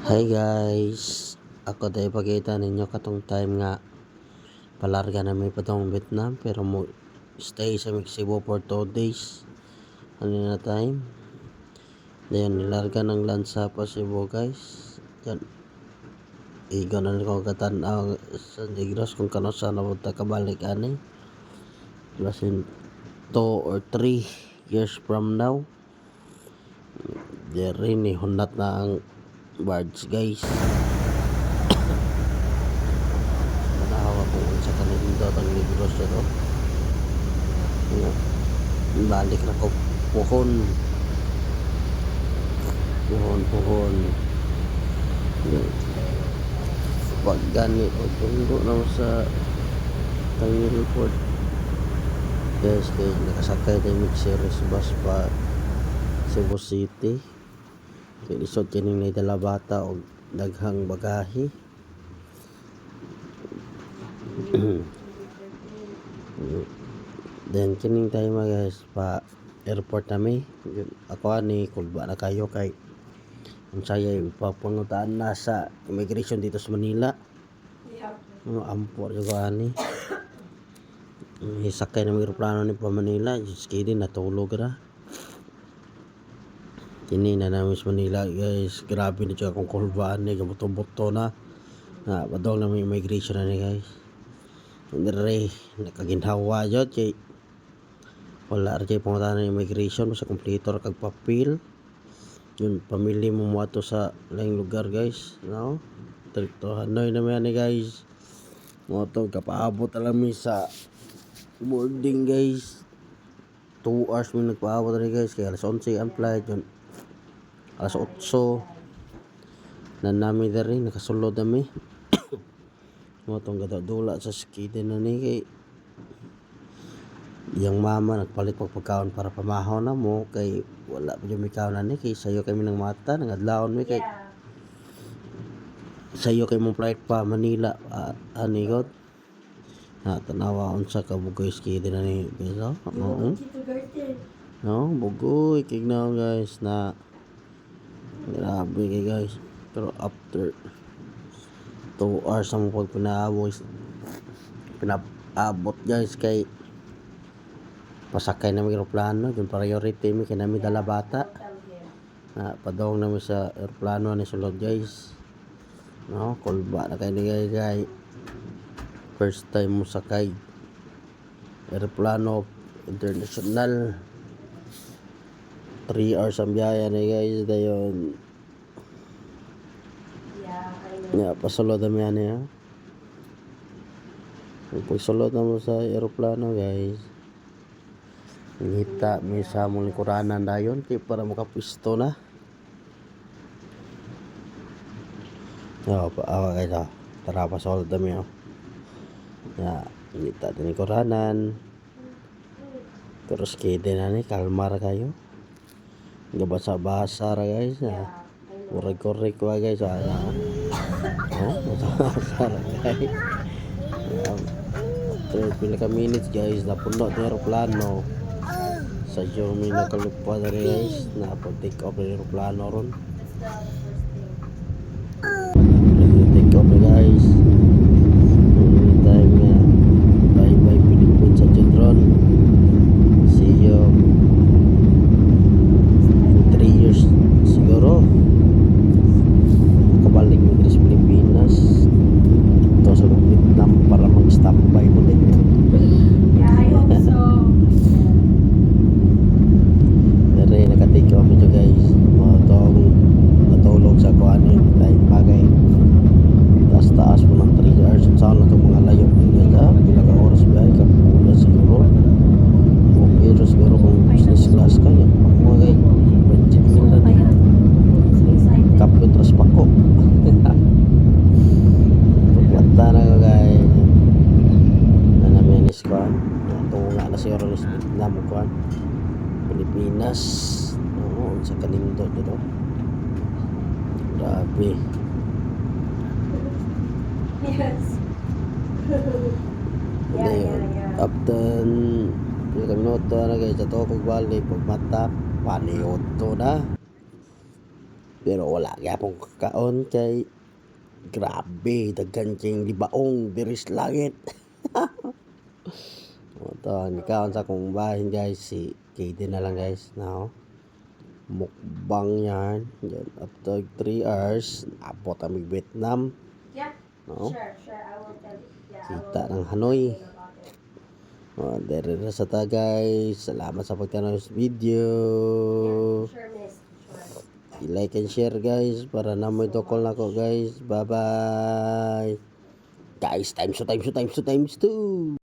Hi guys, ako tayo pagkita ninyo katong time nga palarga na may patong Vietnam pero mo stay sa Cebu for 2 days. Ano na time? Dayon nilarga ng lansa pa Cebu guys. Yan. Igo na ko katanaw sa Negros kung kano sa napunta kabalik ani. Basin 2 or 3 years from now. Dere ni hunat na ang birds guys. Manahawa ko sa kanila ang Negros ito. Balik na ko pohon. Pag gani o tundo na sa Tangi Report guys, kaya nakasakay na yung series bus pa Cebu City kaya isod kining na dala bata o daghang bagahe. Then kining tayo guys pa airport nami ako ani kulba na kayo kay unsaya ipapungutaan na sa immigration dito sa Manila. Ampor yung ani sakay na aeroplano ni pa Manila just kidding natulog na kini na namin sa Manila guys. Grabe na siya kung kulbaan ni gabuto-buto na padong namin immigration na ni guys. Dire nakaginhawa jud kay wala ra kay pangutan ng immigration sa kompleto kag papel yun pamili mo ato sa laing lugar guys, no? Direkto Hanoi naman ni guys mo to kapaabot alam mi sa boarding guys. 2 hours mi nagpaabot rin guys kaya alas 11 ang flight yun. Alas 8 na nami dari nakasulod nami mo tong gadadula sa skid na ni kay yang mama nagpalit pagkaon para pamahon na mo kay wala pa yung mikaw na ni kay sayo kami ng mata nangadlaon mi kay sayo kay mong flight pa Manila ani god tanawa unsa ka bugoy skid na ni guys no bugoy kignaw guys na grabe kay guys pero after 2 hours ang pag pinaabot guys kay pasakay na may aeroplano yung priority mi kay nami dala bata padong nami sa aeroplano ni sulod guys, no? Kulba na kay ni guys first time mo sakay aeroplano international 3 hours ang biyaya ni guys dayon pasulod na yan pagsulod na mo sa aeroplano guys ngita may sa mong likuranan dayon kay para makapwisto na paawa kayo tara pasulod na mo ngita din likuranan pero skide na ni kalmar kayo gabasa-basa ra guys korek-korek wa guys basa-basa ra guys pila ka minutes guys napuno ng aeroplano sa Jomi nakalupad na guys napag-take off ng aeroplano ron take off na guys time nga bye bye Philippines sa Jetron see you 3 years siguro kabalik mo dito sa Pilipinas ito sa Vietnam para mag-standby mo dito. Dari nakatake off ito guys mga tong natulog sa kuhan dahil bagay taas mo ng 3 hours saan na itong mga layo pila ka oras biyahe ka pula siguro pero siguro kung business class ka yan mga budget nila na kapyo tras pako pagwata na ko guys na namin is kuhan tunga na siguro is Vietnam kuhan Pilipinas sa kanindot dito grabe yes after pila ka minuto na guys ato kong balik pag mata paniyoto na Pero wala gyapon kakaon kay grabe daghan kayong libaong diri sa langit. Ito ang nikaon sa kong bahin guys, si KD na lang guys. Now, mukbang yan. Yan, after 3 hours, abot amig Vietnam. Yeah. No? Sure. I will tell you. Yeah, Kita ng Hanoi. Dere na sa ta guys. Salamat sa pagtanaw sa video. Sure, miss. Sure. I-like and share guys para na mo ito call nako guys. Bye bye. Guys, times 2.